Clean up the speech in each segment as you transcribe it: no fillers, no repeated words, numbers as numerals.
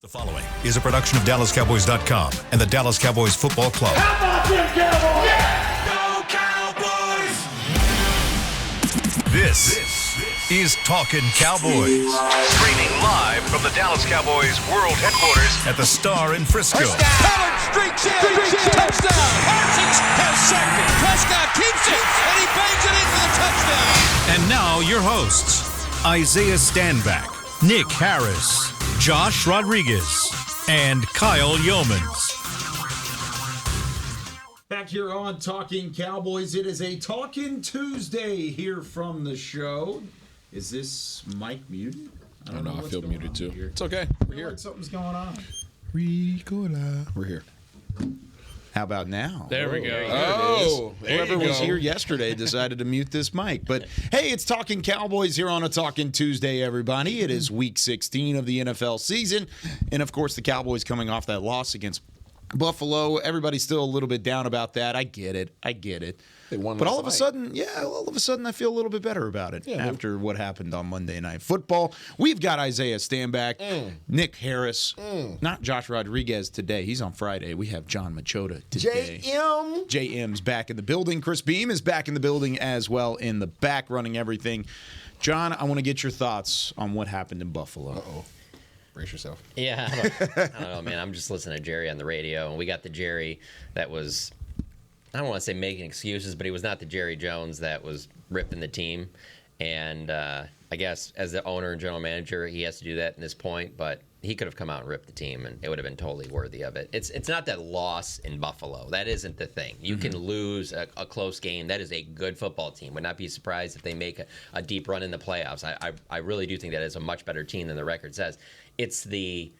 The following is a production of DallasCowboys.com and the Dallas Cowboys Football Club. How about them Cowboys? Yeah! Go Cowboys! This is Talkin Cowboys. Streaming live from the Dallas Cowboys World Headquarters at the Star in Frisco. Pollard streaks in. Touchdown. Parsons has sacked it. Prescott keeps it, and he bangs it in for the touchdown. And now your hosts, Isaiah Stanback, Nick Harris, Josh Rodriguez, and Kyle Yeomans. Back here on Talking Cowboys, it is a Talkin' Tuesday here from the show. Is this mic muted? I don't know. I feel muted too. It's okay. We're here. Like something's going on. We're here. How about now? There we go. Oh, Whoever was here yesterday decided to mute this mic. But hey, it's Talking Cowboys here on a Talking Tuesday, everybody. It is week 16 of the NFL season. And of course, the Cowboys coming off that loss against Buffalo. Everybody's still a little bit down about that. I get it. They won But last all of a night. sudden, I feel a little bit better about it after what happened on Monday Night Football. We've got Isaiah Stanback, Nick Harris, not Josh Rodriguez today. He's on Friday. We have John Machota today. JM's back in the building. Chris Beam is back in the building as well in the back running everything. John, I want to get your thoughts on what happened in Buffalo. Uh-oh. Brace yourself. Yeah, I don't know, man. I'm just listening to Jerry on the radio, and we got the Jerry that was, I don't want to say making excuses, but he was not the Jerry Jones that was ripping the team. And I guess as the owner and general manager, he has to do that in this point, but he could have come out and ripped the team, and it would have been totally worthy of it. It's not that loss in Buffalo. That isn't the thing. You can lose a close game. That is a good football team. Would not be surprised if they make a deep run in the playoffs. I really do think that is a much better team than the record says. It's the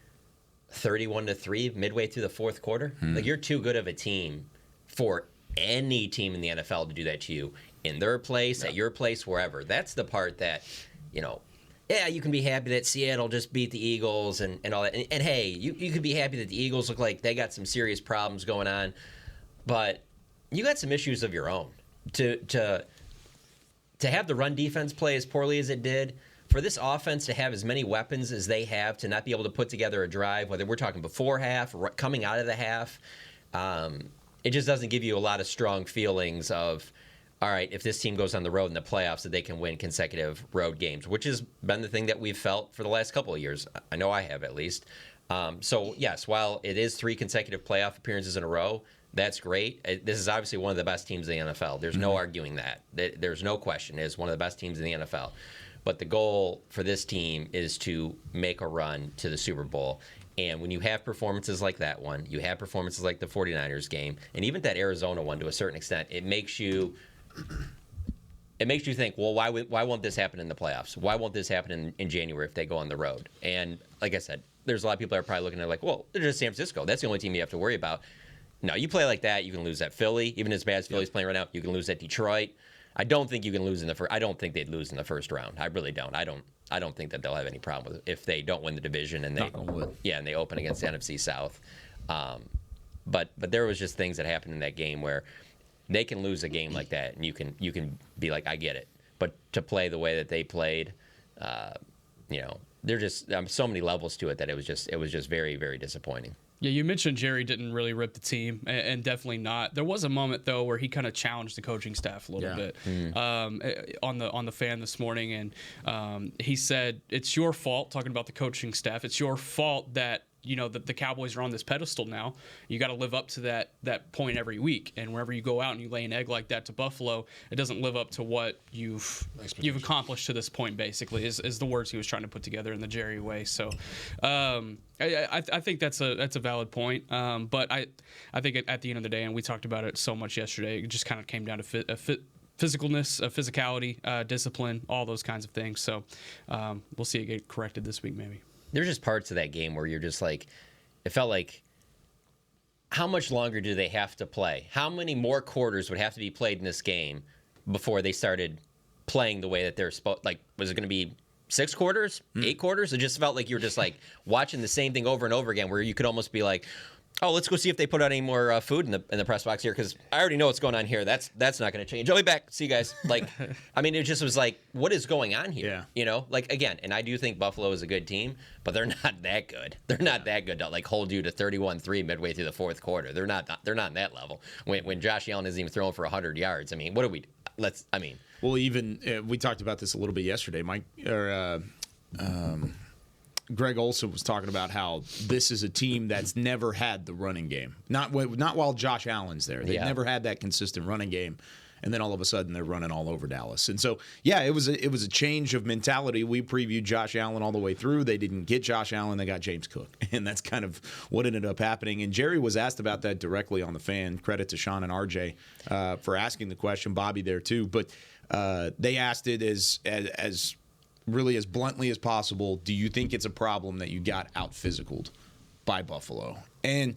31-3 midway through the fourth quarter. Like, you're too good of a team for any team in the NFL to do that to you in their place, at your place, wherever. That's the part that, yeah, you can be happy that Seattle just beat the Eagles and all that. And hey, you could be happy that the Eagles look like they got some serious problems going on. But you got some issues of your own. To have the run defense play as poorly as it did, for this offense to have as many weapons as they have, to not be able to put together a drive, whether we're talking before half or coming out of the half, it just doesn't give you a lot of strong feelings of, all right, if this team goes on the road in the playoffs, that they can win consecutive road games, which has been the thing that we've felt for the last couple of years. I know I have, at least. So, yes, while it is 3 consecutive playoff appearances in a row, that's great. This is obviously one of the best teams in the NFL. There's no arguing that. There's no question. It is one of the best teams in the NFL. But the goal for this team is to make a run to the Super Bowl. And when you have performances like that one, you have performances like the 49ers game, and even that Arizona one to a certain extent, it makes you think, well, why won't this happen in the playoffs? Why won't this happen in January if they go on the road? And like I said, there's a lot of people that are probably looking at it like, well, they're just San Francisco. That's the only team you have to worry about. No, you play like that, you can lose at Philly. Even as bad as Philly's playing right now, you can lose at Detroit. I don't think you can lose in the first. I don't think they'd lose in the first round. I really don't. I don't think that they'll have any problem with it if they don't win the division and they open against the NFC South. But there was just things that happened in that game where they can lose a game like that, and you can be like, I get it. But to play the way that they played, there just so many levels to it that it was just very, very disappointing. Yeah, you mentioned Jerry didn't really rip the team, and definitely not. There was a moment though where he kind of challenged the coaching staff a little bit on the fan this morning, and he said it's your fault. Talking about the coaching staff, it's your fault that the Cowboys are on this pedestal now. You got to live up to that point every week, and wherever you go out and you lay an egg like that to Buffalo, it doesn't live up to what you've accomplished to this point. Basically, is the words he was trying to put together in the Jerry way. So, I think that's a valid point. But I think at the end of the day, and we talked about it so much yesterday, it just kind of came down to physicalness, physicality, discipline, all those kinds of things. So, we'll see it get corrected this week, maybe. There's just parts of that game where you're just like, it felt like, how much longer do they have to play? How many more quarters would have to be played in this game before they started playing the way that they're supposed? Like, was it going to be 6 quarters, 8 quarters? It just felt like you were just like watching the same thing over and over again, where you could almost be like, Oh, let's go see if they put out any more food in the press box here, because I already know what's going on here. That's not going to change. I'll be back. See you guys. Like, I mean, it just was like, what is going on here? Yeah. You know, like, again, and I do think Buffalo is a good team, but they're not that good. They're not that good to like hold you to 31-3 midway through the fourth quarter. They're not on that level. When Josh Allen isn't even throwing for 100 yards, I mean, what do we? Well, even we talked about this a little bit yesterday. Greg Olson was talking about how this is a team that's never had the running game. Not while Josh Allen's there. They've never had that consistent running game. And then all of a sudden they're running all over Dallas. And so, yeah, it was a change of mentality. We previewed Josh Allen all the way through. They didn't get Josh Allen. They got James Cook. And that's kind of what ended up happening. And Jerry was asked about that directly on the Fan. Credit to Sean and RJ for asking the question. Bobby there too. But they asked it as really as bluntly as possible. Do you think it's a problem that you got out-physicaled by Buffalo? And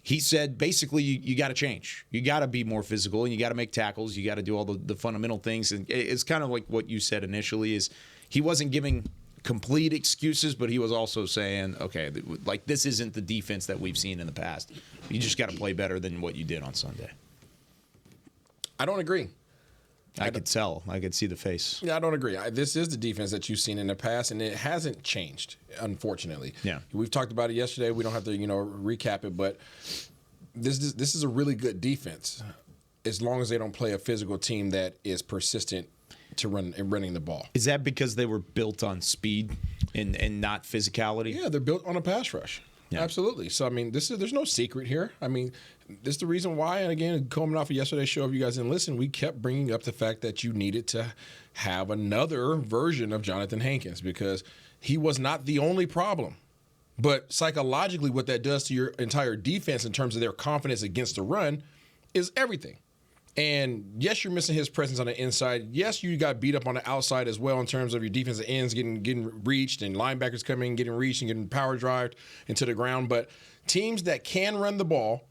he said, basically, you got to change. You got to be more physical, and you got to make tackles. You got to do all the fundamental things. And it's kind of like what you said initially is he wasn't giving complete excuses, but he was also saying, okay, like this isn't the defense that we've seen in the past. You just got to play better than what you did on Sunday. I don't agree. I could tell. I could see the face. Yeah, I don't agree. This is the defense that you've seen in the past, and it hasn't changed, unfortunately. Yeah. We've talked about it yesterday. We don't have to, recap it, but this is a really good defense as long as they don't play a physical team that is persistent to running the ball. Is that because they were built on speed and not physicality? Yeah, they're built on a pass rush. Yeah. Absolutely. So, I mean, there's no secret here. I mean, this is the reason why, and again, coming off of yesterday's show, if you guys didn't listen, we kept bringing up the fact that you needed to have another version of Jonathan Hankins because he was not the only problem. But psychologically, what that does to your entire defense in terms of their confidence against the run is everything. And yes, you're missing his presence on the inside. Yes, you got beat up on the outside as well in terms of your defensive ends getting reached and linebackers coming, getting reached and getting power drived into the ground. But teams that can run the ball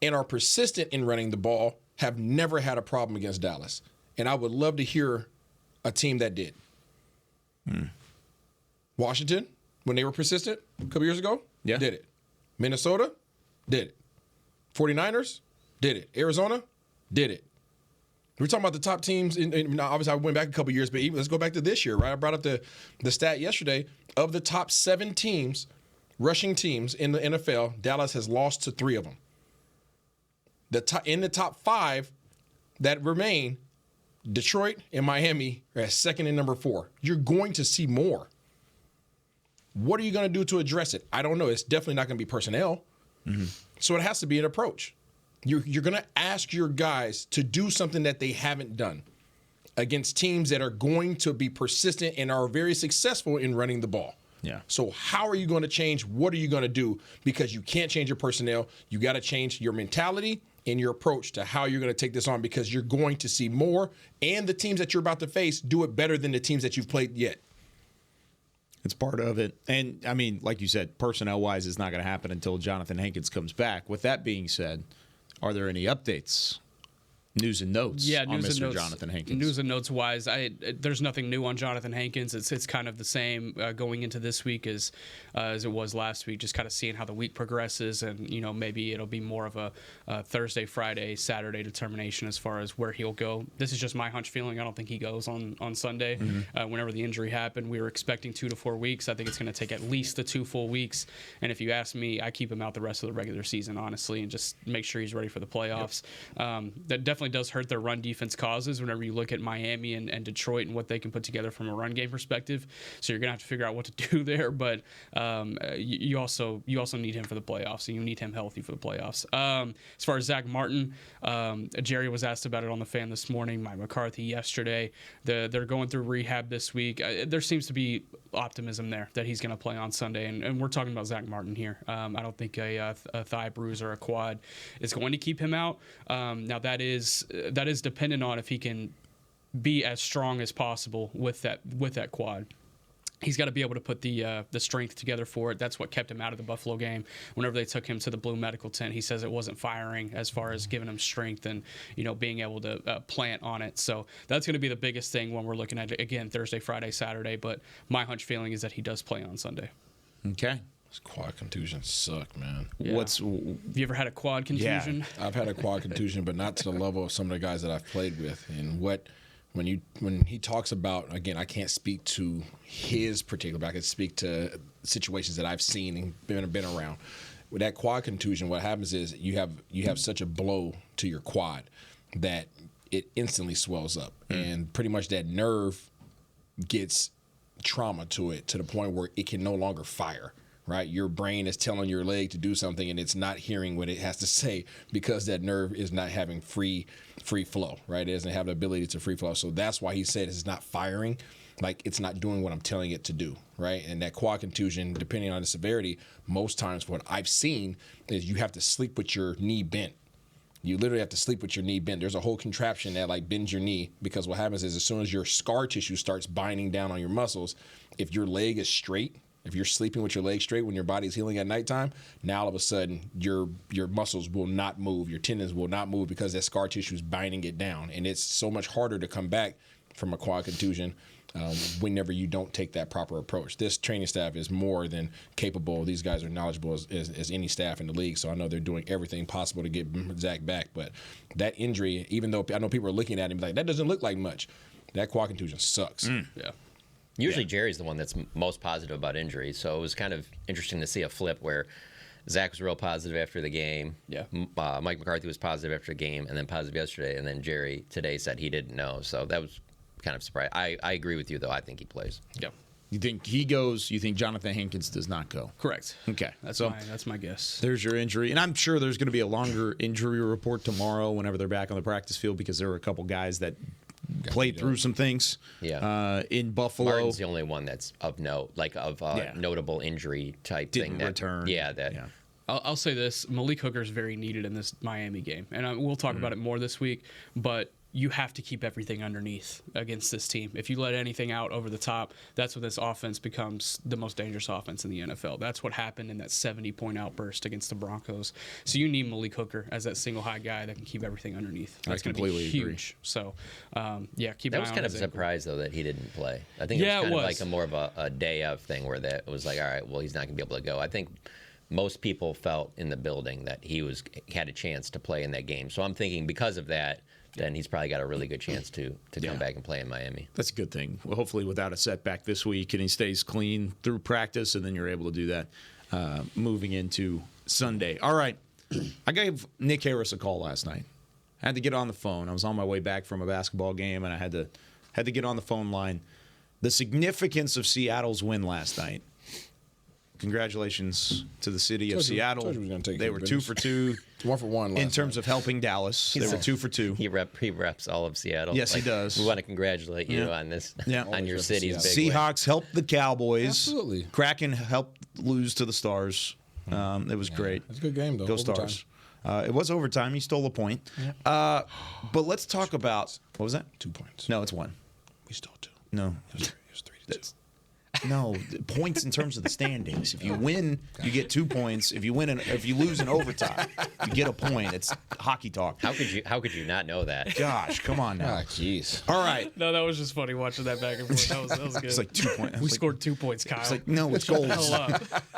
and are persistent in running the ball have never had a problem against Dallas. And I would love to hear a team that did. Washington, when they were persistent a couple years ago, did it. Minnesota, did it. 49ers, did it. Arizona, did it. We're talking about the top teams. Obviously, I went back a couple years, but let's go back to this year, right? I brought up the stat yesterday. Of the top 7 teams, rushing teams in the NFL, Dallas has lost to 3 of them. In the top 5 that remain, Detroit and Miami are at second and number 4. You're going to see more. What are you going to do to address it? I don't know. It's definitely not going to be personnel. Mm-hmm. So it has to be an approach. You're going to ask your guys to do something that they haven't done against teams that are going to be persistent and are very successful in running the ball. Yeah. So how are you going to change? What are you going to do? Because you can't change your personnel. You got to change your mentality and your approach to how you're going to take this on because you're going to see more, and the teams that you're about to face do it better than the teams that you've played yet. It's part of it. And, I mean, like you said, personnel-wise, it's not going to happen until Jonathan Hankins comes back. With that being said, are there any updates? News and notes on Mr. Jonathan Hankins. News and notes wise, there's nothing new on Jonathan Hankins. It's kind of the same going into this week as it was last week. Just kind of seeing how the week progresses, and maybe it'll be more of a Thursday, Friday, Saturday determination as far as where he'll go. This is just my hunch feeling. I don't think he goes on Sunday. Mm-hmm. Whenever the injury happened, we were expecting 2 to 4 weeks. I think it's going to take at least the 2 full weeks. And if you ask me, I keep him out the rest of the regular season, honestly, and just make sure he's ready for the playoffs. Yep. That definitely does hurt their run defense causes whenever you look at Miami and Detroit and what they can put together from a run game perspective. So you're gonna have to figure out what to do there, but you also need him for the playoffs, and you need him healthy for the playoffs. As far as Zach Martin, Jerry was asked about it on the Fan this morning, Mike McCarthy yesterday. They're going through rehab this week. There seems to be optimism there that he's going to play on Sunday, and we're talking about Zach Martin here. I don't think a thigh bruise or a quad is going to keep him out. Now that is dependent on if he can be as strong as possible with that quad. He's got to be able to put the strength together for it. That's what kept him out of the Buffalo game. Whenever they took him to the Blue Medical Tent, he says it wasn't firing as far as giving him strength and being able to plant on it. So that's going to be the biggest thing when we're looking at it again Thursday, Friday, Saturday. But my hunch feeling is that he does play on Sunday. Okay. Quad contusions suck, man. Yeah. Have you ever had a quad contusion? Yeah, I've had a quad contusion, but not to the level of some of the guys that I've played with. And when he talks about, again, I can't speak to his particular, but I can speak to situations that I've seen and been around. With that quad contusion, what happens is you have such a blow to your quad that it instantly swells up, and pretty much that nerve gets trauma to it to the point where it can no longer fire. Right, your brain is telling your leg to do something, and it's not hearing what it has to say because that nerve is not having free flow. Right, it doesn't have the ability to free flow. So that's why he said it's not firing, like it's not doing what I'm telling it to do. Right, and that quad contusion, depending on the severity, most times what I've seen is you have to sleep with your knee bent. You literally have to sleep with your knee bent. There's a whole contraption that like bends your knee, because what happens is as soon as your scar tissue starts binding down on your muscles, if your leg is straight. If you're sleeping with your legs straight when your body's healing at nighttime, now all of a sudden your muscles will not move, your tendons will not move because that scar tissue is binding it down. And it's so much harder to come back from a quad contusion whenever you don't take that proper approach. This training staff is more than capable. These guys are knowledgeable as any staff in the league, so I know they're doing everything possible to get Zach back. But that injury, even though I know people are looking at him like, that doesn't look like much, that quad contusion sucks. Yeah. Usually Jerry's the one that's most positive about injuries, so it was kind of interesting to see a flip where Zach was real positive after the game. Yeah. Mike McCarthy was positive after the game, and then positive yesterday, and then Jerry today said he didn't know. So that was kind of surprising. I agree with you, though. I think he plays. Yeah. You think he goes? You think Jonathan Hankins does not go? Correct. Okay. That's my guess. There's your injury. And I'm sure there's going to be a longer injury report tomorrow whenever they're back on the practice field, because there were a couple guys that played through some things in Buffalo. Martin's the only one that's of note, like of notable injury type Didn't thing. return. I'll say this: Malik Hooker is very needed in this Miami game, and we'll talk about it more this week. But you have to keep everything underneath against this team. If you let anything out over the top, that's when this offense becomes the most dangerous offense in the NFL. That's what happened in that 70-point outburst against the Broncos. So you need Malik Hooker as that single high guy that can keep everything underneath. That's going to be huge. Agree. So, keep an eye on that was kind of a surprise, though, that he didn't play. I think it was kind of like a more of a day of thing where that was like, all right, well, he's not going to be able to go. I think most people felt in the building that he had a chance to play in that game. So I'm thinking because of that, then he's probably got a really good chance to come back and play in Miami. That's a good thing. Well, hopefully without a setback this week, and he stays clean through practice, and then you're able to do that moving into Sunday. All right. I gave Nick Harris a call last night. I had to get on the phone. I was on my way back from a basketball game, and I had to get on the phone line. The significance of Seattle's win last night. Congratulations to the city of Seattle. They were 2 for 2. 1 for 1 in terms of helping Dallas. They were 2 for 2. He reps all of Seattle. Yes, he does. We want to congratulate you on this, on your city's big Seahawks helped the Cowboys. Absolutely. Kraken helped lose to the Stars. It was great. It's a good game, though. Go Stars. It was overtime. He stole a point. But let's talk about, what was that? 2 points. No, it's 1. We stole 2. No. It was 3 to 2. No, points in terms of the standings. If you win, you get 2 points. If you lose in overtime, you get a point. It's hockey talk. How could you not know that? Gosh, come on now. Jeez. All right. No, that was just funny watching that back and forth. That was good. It's like 2 points. We scored 2 points, Kyle. It's like, no, it's goals.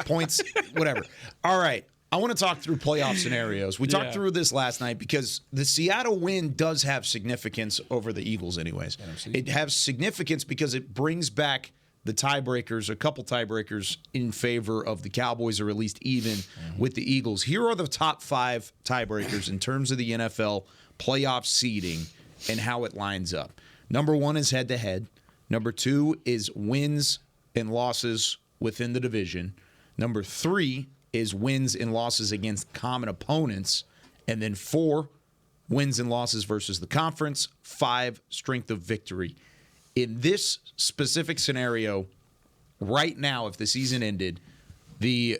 Points, whatever. All right. I want to talk through playoff scenarios. We talked through this last night because the Seattle win does have significance over the Eagles anyways. It has significance because it brings back the tiebreakers, a couple tiebreakers in favor of the Cowboys, or at least even with the Eagles. Here are the top 5 tiebreakers in terms of the NFL playoff seeding and how it lines up. Number 1 is head-to-head. Number 2 is wins and losses within the division. Number 3 is wins and losses against common opponents. And then 4, wins and losses versus the conference. 5, strength of victory. In this specific scenario, right now, if the season ended, the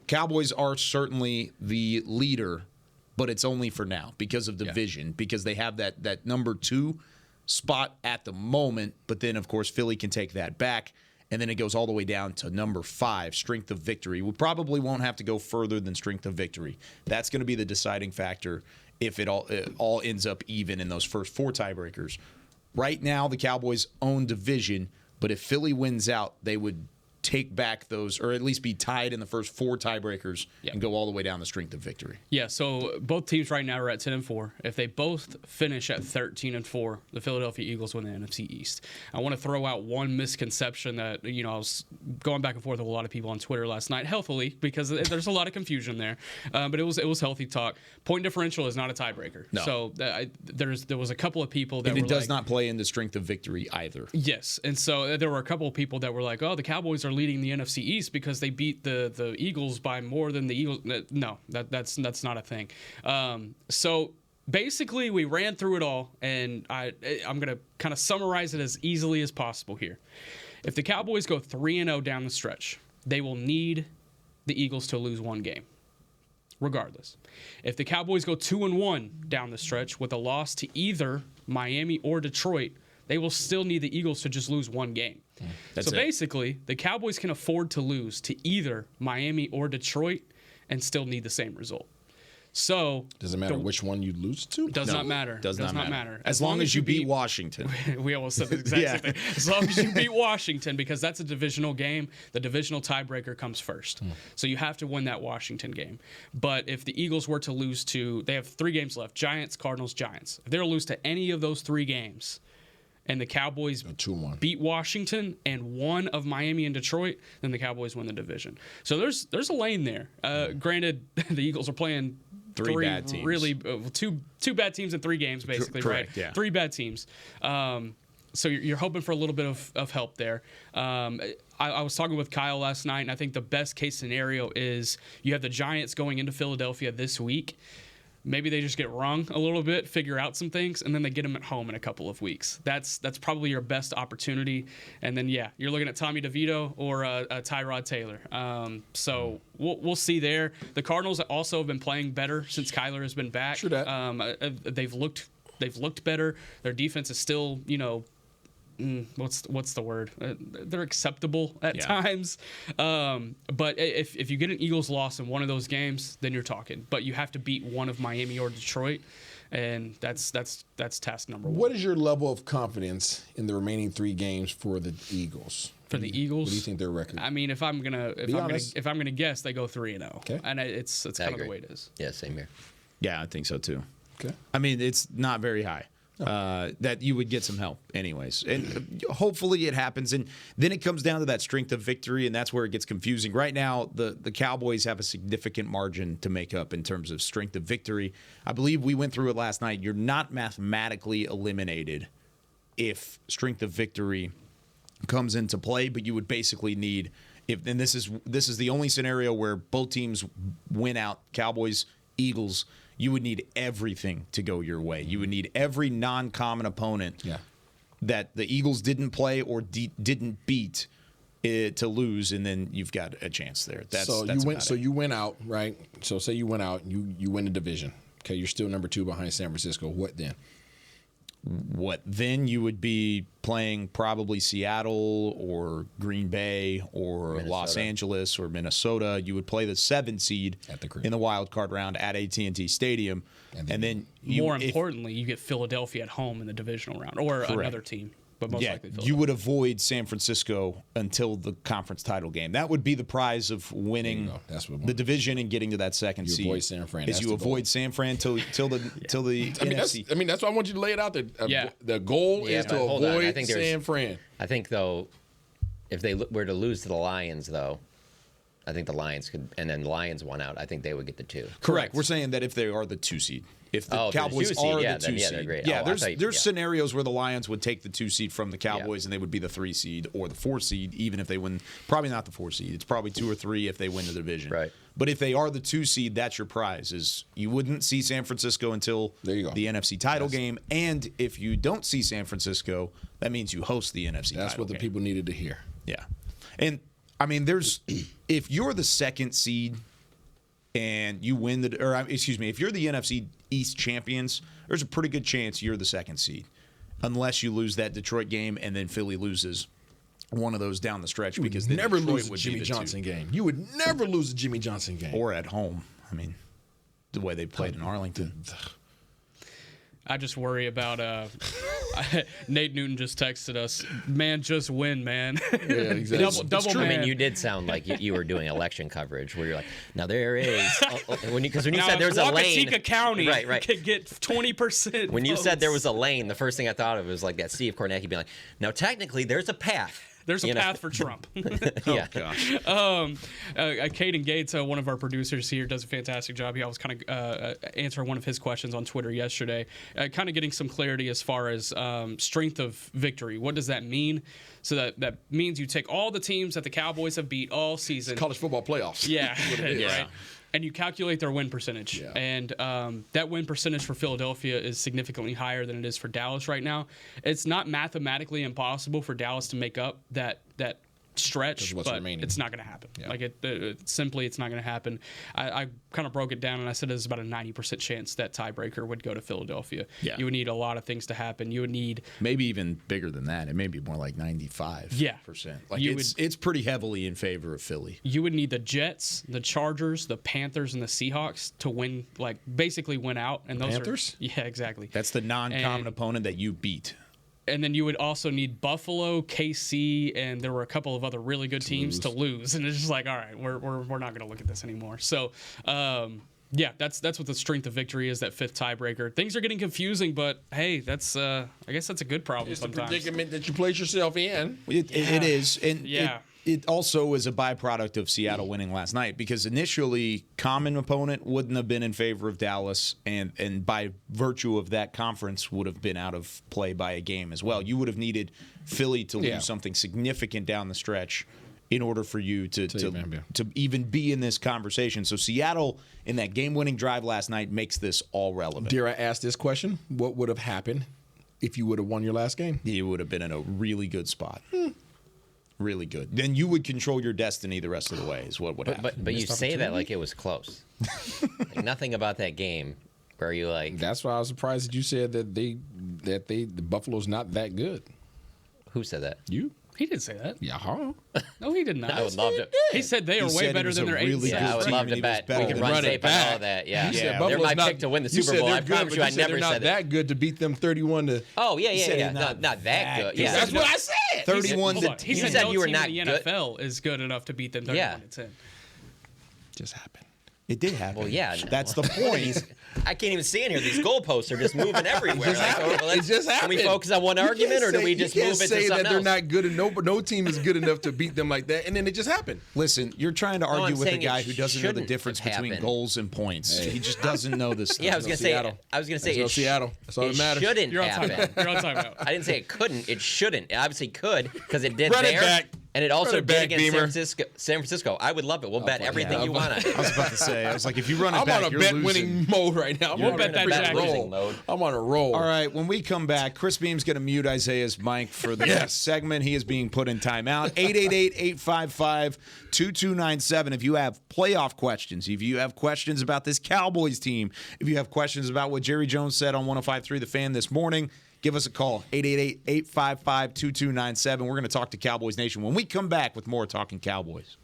Cowboys are certainly the leader, but it's only for now because of division, because they have that number 2 spot at the moment. But then, of course, Philly can take that back, and then it goes all the way down to number 5, strength of victory. We probably won't have to go further than strength of victory. That's going to be the deciding factor if it all ends up even in those first 4 tiebreakers. Right now, the Cowboys own division, but if Philly wins out, they would take back those, or at least be tied in the first 4 tiebreakers and go all the way down the strength of victory. Yeah, so both teams right now are at 10-4. If they both finish at 13-4, the Philadelphia Eagles win the NFC East. I want to throw out one misconception that, I was going back and forth with a lot of people on Twitter last night, healthily, because there's a lot of confusion there. But it was healthy talk. Point differential is not a tiebreaker. No. So there was a couple of people that and were it does not play into strength of victory either. Yes, and so there were a couple of people that were like, "Oh, the Cowboys are leading the NFC East because they beat the Eagles by more than the Eagles." No, that's not a thing. So basically, we ran through it all, and I'm gonna kind of summarize it as easily as possible here. If the Cowboys go 3-0 down the stretch, they will need the Eagles to lose one game, regardless. If the Cowboys go 2-1 down the stretch with a loss to either Miami or Detroit, they will still need the Eagles to just lose one game. So basically, the Cowboys can afford to lose to either Miami or Detroit and still need the same result. So does it matter which one you lose to? Does not matter. Does not matter. As long as you beat Washington. We almost said the exact same thing. As long as you beat Washington, because that's a divisional game, the divisional tiebreaker comes first. So you have to win that Washington game. But if the Eagles were to lose to, they have 3 games left, Giants, Cardinals, Giants. If they were to lose to any of those 3 games, and the Cowboys beat Washington and one of Miami and Detroit, then the Cowboys win the division. So there's a lane there. Granted, the Eagles are playing three bad teams. Really, two bad teams in 3 games, basically, Correct, right? Yeah. 3 bad teams. So you're hoping for a little bit of help there. I was talking with Kyle last night, and I think the best case scenario is you have the Giants going into Philadelphia this week. Maybe they just get rung a little bit, figure out some things, and then they get them at home in a couple of weeks. That's probably your best opportunity. And then, you're looking at Tommy DeVito or Tyrod Taylor. So we'll see there. The Cardinals also have been playing better since Kyler has been back. Sure that. They've looked better. Their defense is still, what's the word? They're acceptable at times. But if you get an Eagles loss in one of those games, then you're talking. But you have to beat one of Miami or Detroit, and that's task number 1. What is your level of confidence in the remaining 3 games for the Eagles? For the Eagles, what do you think their record? I mean, if I'm gonna guess, they go 3-0. Okay. And it's kind of the way it is. Yeah, same here. Yeah, I think so too. Okay. I mean, it's not very high. That you would get some help anyways. And hopefully it happens. And then it comes down to that strength of victory, and that's where it gets confusing. Right now, the Cowboys have a significant margin to make up in terms of strength of victory. I believe we went through it last night. You're not mathematically eliminated if strength of victory comes into play, but you would basically need, and this is the only scenario where both teams win out, Cowboys, Eagles, you would need everything to go your way. You would need every non-common opponent that the Eagles didn't play or didn't beat to lose, and then you've got a chance there. You went out, right? So say you went out, you win the division. Okay, you're still number 2 behind San Francisco. What then? You would be playing probably Seattle or Green Bay or Minnesota. Los Angeles or Minnesota. You would play the 7 seed at the crib in the wild card round at AT&T Stadium, and then importantly, you get Philadelphia at home in the divisional round or another team. But most likely you would avoid San Francisco until the conference title game. That would be the prize of winning the division and getting to that second seed. You avoid San Fran. You avoid San Fran till the NFC. That's why I want you to lay it out there. The goal is to avoid San Fran. I think, though, if they were to lose to the Lions, though, I think the Lions could, and then the Lions won out, I think they would get the 2. Correct. We're saying that if they are the 2 seed. If the Cowboys are the 2 seed. They're great. There's scenarios where the Lions would take the 2 seed from the Cowboys and they would be the 3 seed or the 4 seed, even if they win. Probably not the 4 seed. It's probably 2 or 3 if they win the division. Right. But if they are the 2 seed, that's your prize. Is you wouldn't see San Francisco until the NFC title game. And if you don't see San Francisco, that means you host the NFC title game. That's what the people needed to hear. Yeah. And I mean, if you're the 2nd seed and you win if you're the NFC East champions, there's a pretty good chance you're the 2nd seed, unless you lose that Detroit game and then Philly loses one of those down the stretch, because then never Detroit lose a would Jimmy be the Johnson game. You would never lose a Jimmy Johnson game, or at home. I mean, the way they played in Arlington. I just worry about Nate Newton just texted us, man, just win, man. Yeah, exactly. double I man. mean, you did sound like you were doing election coverage where you're like, now there is. Because when you said there's a lane. Waukesika County right. could get 20%. When you votes. said there was a lane, the first thing I thought of was like that Steve Kornacki being like, now technically there's a path. There's a path for Trump. Yeah. Caden Gates, one of our producers here, does a fantastic job. I was kind of answering one of his questions on Twitter yesterday, kind of getting some clarity as far as strength of victory. What does that mean? So that means you take all the teams that the Cowboys have beat all season. It's college football playoffs. Yeah, right. And you calculate their win percentage. Yeah. And that win percentage for Philadelphia is significantly higher than it is for Dallas right now. It's not mathematically impossible for Dallas to make up that stretch, but remaining. it's not going to happen. Yeah. Like it's not going to happen. I kind of broke it down and I said there's about a 90% chance that tiebreaker would go to Philadelphia. Yeah. You would need a lot of things to happen. You would need maybe even bigger than that. It may be more like 95%. Yeah. Like it's pretty heavily in favor of Philly. You would need the Jets, the Chargers, the Panthers, and the Seahawks to win, like basically win out. And those Panthers? Yeah, exactly. That's the non-common opponent that you beat. And then you would also need Buffalo, KC, and there were a couple of other really good teams to lose. And it's just like, all right, we're not going to look at this anymore. So, yeah, that's what the strength of victory is, that fifth tiebreaker. Things are getting confusing, but hey, that's I guess that's a good problem It's sometimes. the predicament that you place yourself in. It is. And Yeah. it also is a byproduct of Seattle winning last night, because initially common opponent wouldn't have been in favor of Dallas, and by virtue of that, conference would have been out of play by a game as well. You would have needed Philly to lose something significant down the stretch in order for you to even be in this conversation. So Seattle, in that game-winning drive last night, makes this all relevant. Dare I ask this question? What would have happened if you would have won your last game? You would have been in a really good spot. Really good. Then you would control your destiny the rest of the way, is what would happen. But you say that like it was close. Like, nothing about that game where you like. That's why I was surprised that you said that the Buffalo's not that good. Who said that? You? He didn't say that. Yeah, huh? No, he did not. I would love to. He said they are He way said better it was than a their 8 really seed. good Yeah, I would team, love and to he was bet. better We can than run them. tape on all of that. Yeah. You said They're Buffalo's my not- pick to win the you Super said Bowl. they're I good, promise but you, I said never they're not said that it. good to beat them 31 to. Oh yeah, said yeah. not Not that good. good. Yeah. That's what I said. 31 Hold on. He You said said no you were team not in the good. NFL is good enough to beat them 31-10. Just happened. It did happen. Well, yeah. That's the point. I can't even stand here. These goalposts are just moving everywhere. It just Can we happened. focus on one argument, or do we just you move can't into say something that they're else? not good and no team is good enough to beat them like that, and then it just happened. Listen, you're trying to I'm argue with a saying guy it who doesn't know the shouldn't difference have between happened. goals and points. He just doesn't know this stuff. Yeah, I was gonna say. Seattle. I was gonna say Let's go it Seattle. That's all it that matters. shouldn't You're on happen. timeout. You're on timeout. I didn't say it couldn't. It shouldn't. It obviously could, because it did Run it there, back. and it also Run it did back, against Beamer. San Francisco. I would love it. We'll bet everything you want on it. I was about to say, I was like, if you run it I'm back, on a you're bet losing. winning mode right now. We'll bet that Jack losing mode. I'm on a roll. All right, when we come back, Chris Beam's going to mute Isaiah's mic for the next segment. He is being put in timeout. 888-855-2297. If you have playoff questions, if you have questions about this Cowboys team, if you have questions about what Jerry Jones said on 105.3 The Fan this morning, give us a call, 888-855-2297. We're going to talk to Cowboys Nation when we come back with more Talking Cowboys.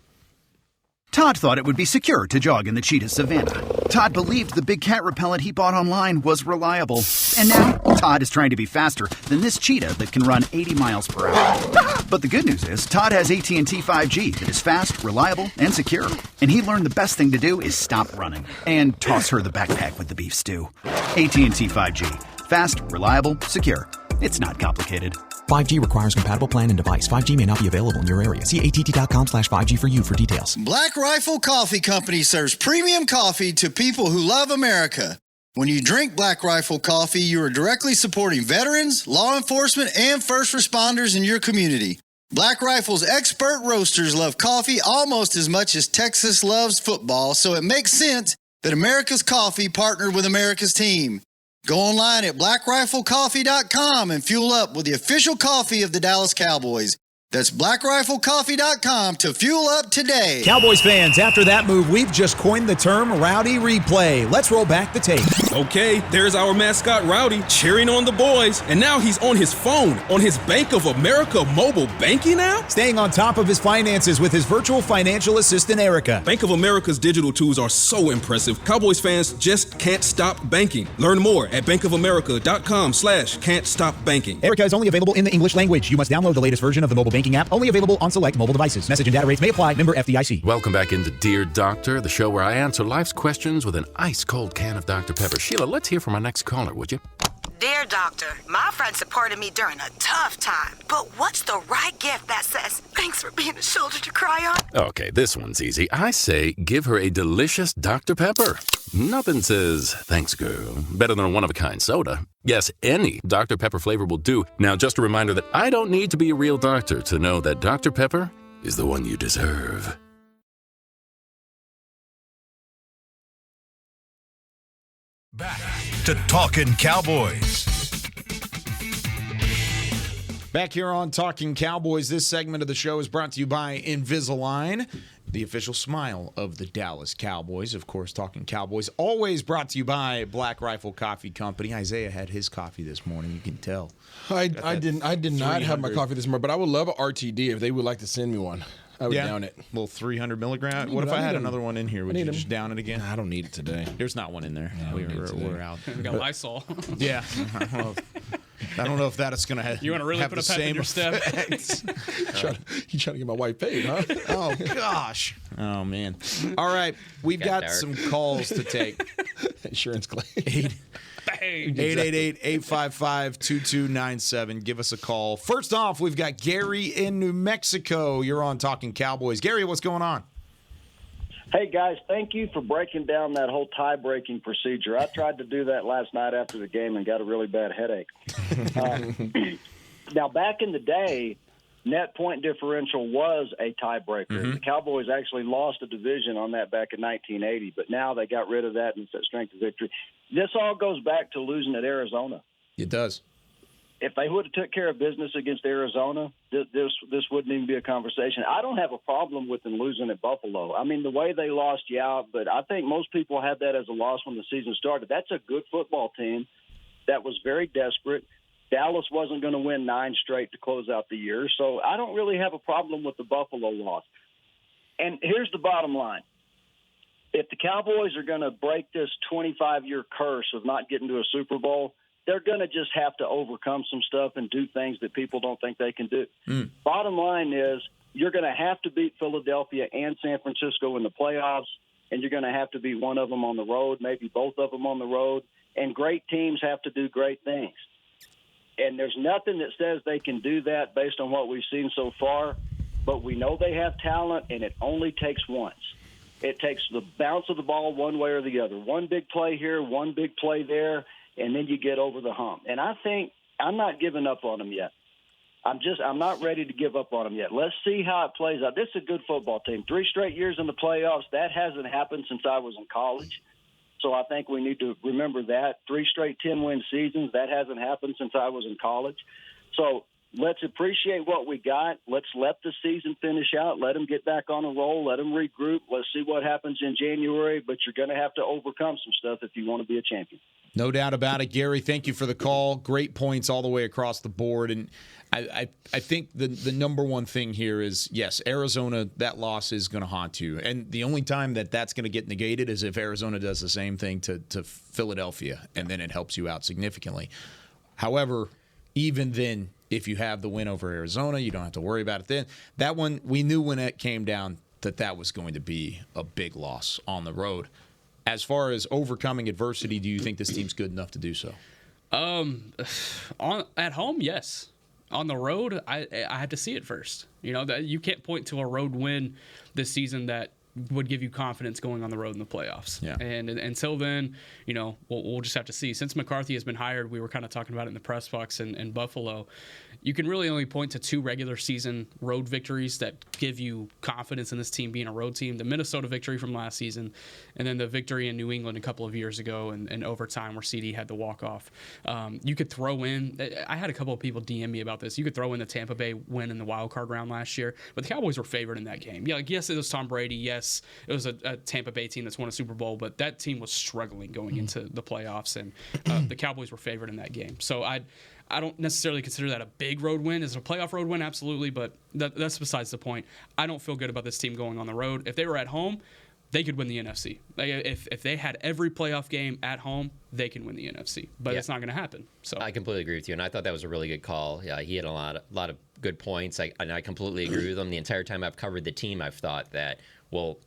Todd thought it would be secure to jog in the cheetah savanna. Todd believed the big cat repellent he bought online was reliable. And now, Todd is trying to be faster than this cheetah that can run 80 miles per hour. But the good news is, Todd has AT&T 5G that is fast, reliable, and secure. And he learned the best thing to do is stop running and toss her the backpack with the beef stew. AT&T 5G. Fast, reliable, secure. It's not complicated. 5G requires compatible plan and device. 5G may not be available in your area. See att.com/5G for you for details. Black Rifle Coffee Company serves premium coffee to people who love America. When you drink Black Rifle coffee, you are directly supporting veterans, law enforcement, and first responders in your community. Black Rifle's expert roasters love coffee almost as much as Texas loves football, so it makes sense that America's Coffee partnered with America's team. Go online at blackriflecoffee.com and fuel up with the official coffee of the Dallas Cowboys. That's blackriflecoffee.com to fuel up today. Cowboys fans, after that move, we've just coined the term Rowdy Replay. Let's roll back the tape. Okay, there's our mascot Rowdy cheering on the boys, and now he's on his phone on his Bank of America mobile banking app? Staying on top of his finances with his virtual financial assistant, Erica. Bank of America's digital tools are so impressive. Cowboys fans just can't stop banking. Learn more at bankofamerica.com/can't-stop-banking. Erica is only available in the English language. You must download the latest version of the mobile banking app, only available on select mobile devices. Message and data rates may apply. Member FDIC. Welcome back into Dear Doctor, the show where I answer life's questions with an ice-cold can of Dr. Pepper. Sheila, let's hear from our next caller, would you? Dear Doctor, my friend supported me during a tough time, but what's the right gift that says, thanks for being a shoulder to cry on? Okay, this one's easy. I say give her a delicious Dr. Pepper. Nothing says, thanks, girl, better than a one-of-a-kind soda. Yes, any Dr. Pepper flavor will do. Now, just a reminder that I don't need to be a real doctor to know that Dr. Pepper is the one you deserve. Back to Talkin' Cowboys. Back here on Talking Cowboys, this segment of the show is brought to you by Invisalign, the official smile of the Dallas Cowboys. Of course, Talking Cowboys, always brought to you by Black Rifle Coffee Company. Isaiah had his coffee this morning, you can tell. I did not have my coffee this morning, but I would love an RTD if they would like to send me one. I would down it. Little 300 milligram. What if I had another one in here? Would you just down it again? I don't need it today. There's not one in there. We're out. We got Lysol. Yeah. I don't know if that's going to have. You want to really put a pep in your step? You trying to get my wife paid, huh? Oh gosh. Oh man. All right, we've got some calls to take. Insurance claim. 888-855-2297. Give us a call. First off, we've got Gary in New Mexico. You're on Talking Cowboys. Gary, what's going on? Hey, guys, thank you for breaking down that whole tie-breaking procedure. I tried to do that last night after the game and got a really bad headache. Now, back in the day, net point differential was a tiebreaker. Mm-hmm. The Cowboys actually lost a division on that back in 1980, but now they got rid of that and it's that strength of victory. This all goes back to losing at Arizona. It does. If they would have took care of business against Arizona, this wouldn't even be a conversation. I don't have a problem with them losing at Buffalo. I mean, the way they lost, yeah, but I think most people had that as a loss when the season started. That's a good football team that was very desperate. Dallas wasn't going to win 9 straight to close out the year, so I don't really have a problem with the Buffalo loss. And here's the bottom line. If the Cowboys are going to break this 25-year curse of not getting to a Super Bowl, they're going to just have to overcome some stuff and do things that people don't think they can do. Bottom line is you're going to have to beat Philadelphia and San Francisco in the playoffs, and you're going to have to beat one of them on the road, maybe both of them on the road. And great teams have to do great things. And there's nothing that says they can do that based on what we've seen so far, but we know they have talent, and it only takes once. It takes the bounce of the ball one way or the other. One big play here, one big play there, and then you get over the hump. And I think I'm not giving up on them yet. I'm not ready to give up on them yet. Let's see how it plays out. This is a good football team. 3 straight years in the playoffs, that hasn't happened since I was in college. So I think we need to remember that. 3 straight 10-win seasons, that hasn't happened since I was in college. So let's appreciate what we got. Let's let the season finish out. Let them get back on a roll. Let them regroup. Let's see what happens in January. But you're going to have to overcome some stuff if you want to be a champion. No doubt about it, Gary. Thank you for the call. Great points all the way across the board. And I think the number one thing here is, yes, Arizona, that loss is going to haunt you. And the only time that's going to get negated is if Arizona does the same thing to Philadelphia, and then it helps you out significantly. However, even then, if you have the win over Arizona, you don't have to worry about it then. That one, we knew when it came down that was going to be a big loss on the road. As far as overcoming adversity, do you think this team's good enough to do so? At home, yes. On the road, I have to see it first. You know, that you can't point to a road win this season that would give you confidence going on the road in the playoffs. Yeah. And until then, we'll just have to see. Since McCarthy has been hired, we were kind of talking about it in the press box in Buffalo. You can really only point to 2 regular season road victories that give you confidence in this team being a road team. The Minnesota victory from last season, and then the victory in New England a couple of years ago in overtime where CD had the walk-off. You could throw in, I had a couple of people DM me about this, you could throw in the Tampa Bay win in the wild card round last year, but the Cowboys were favored in that game. Yeah, yes, it was Tom Brady. Yes, it was a Tampa Bay team that's won a Super Bowl, but that team was struggling going into the playoffs, and the Cowboys were favored in that game. So I don't necessarily consider that a big road win. Is it a playoff road win? Absolutely, but that's besides the point. I don't feel good about this team going on the road. If they were at home, they could win the NFC. If they had every playoff game at home, they can win the NFC. But it's not going to happen. So I completely agree with you, and I thought that was a really good call. Yeah, he had a lot of good points, and I completely agree with him. The entire time I've covered the team, I've thought that, well,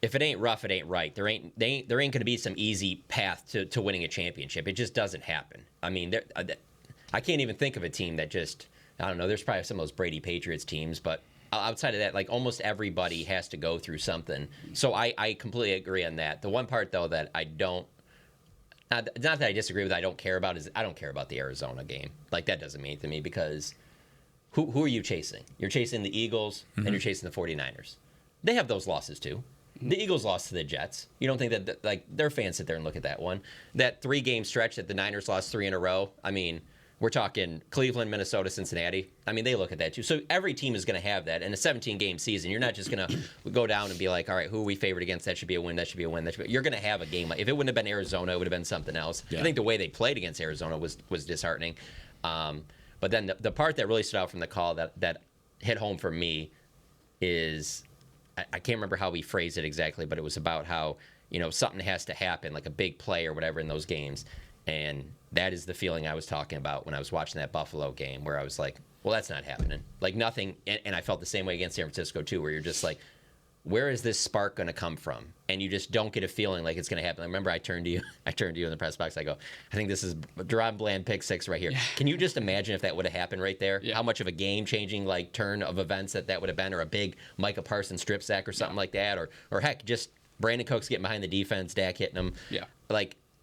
if it ain't rough, it ain't right. There ain't going to be some easy path to winning a championship. It just doesn't happen. I mean, I can't even think of a team that just, I don't know, there's probably some of those Brady Patriots teams, but outside of that, like almost everybody has to go through something. So I completely agree on that. The one part, though, that I don't, not that I disagree with, I don't care about, is I don't care about the Arizona game. Like, that doesn't mean to me, because who are you chasing? You're chasing the Eagles and you're chasing the 49ers. They have those losses, too. The Eagles lost to the Jets. You don't think that, like, their fans sit there and look at that one? That 3-game stretch that the Niners lost 3 in a row, I mean, we're talking Cleveland, Minnesota, Cincinnati. I mean, they look at that, too. So every team is going to have that. In a 17-game season, you're not just going to go down and be like, all right, who are we favored against? That should be a win. That should be a win. You're going to have a game. If it wouldn't have been Arizona, it would have been something else. Yeah. I think the way they played against Arizona was disheartening. But then the part that really stood out from the call that hit home for me is, I can't remember how he phrased it exactly, but it was about how, something has to happen, like a big play or whatever in those games. And that is the feeling I was talking about when I was watching that Buffalo game, where I was like, well, that's not happening. Like, nothing. And I felt the same way against San Francisco, too, where you're just like, where is this spark going to come from? And you just don't get a feeling like it's going to happen. I remember I turned to you in the press box. I go, I think this is Deron Bland pick 6 right here. Yeah. Can you just imagine if that would have happened right there? Yeah. How much of a game-changing turn of events that would have been, or a big Micah Parsons strip sack or something like that, or heck, just Brandon Cooks getting behind the defense, Dak hitting him. Yeah.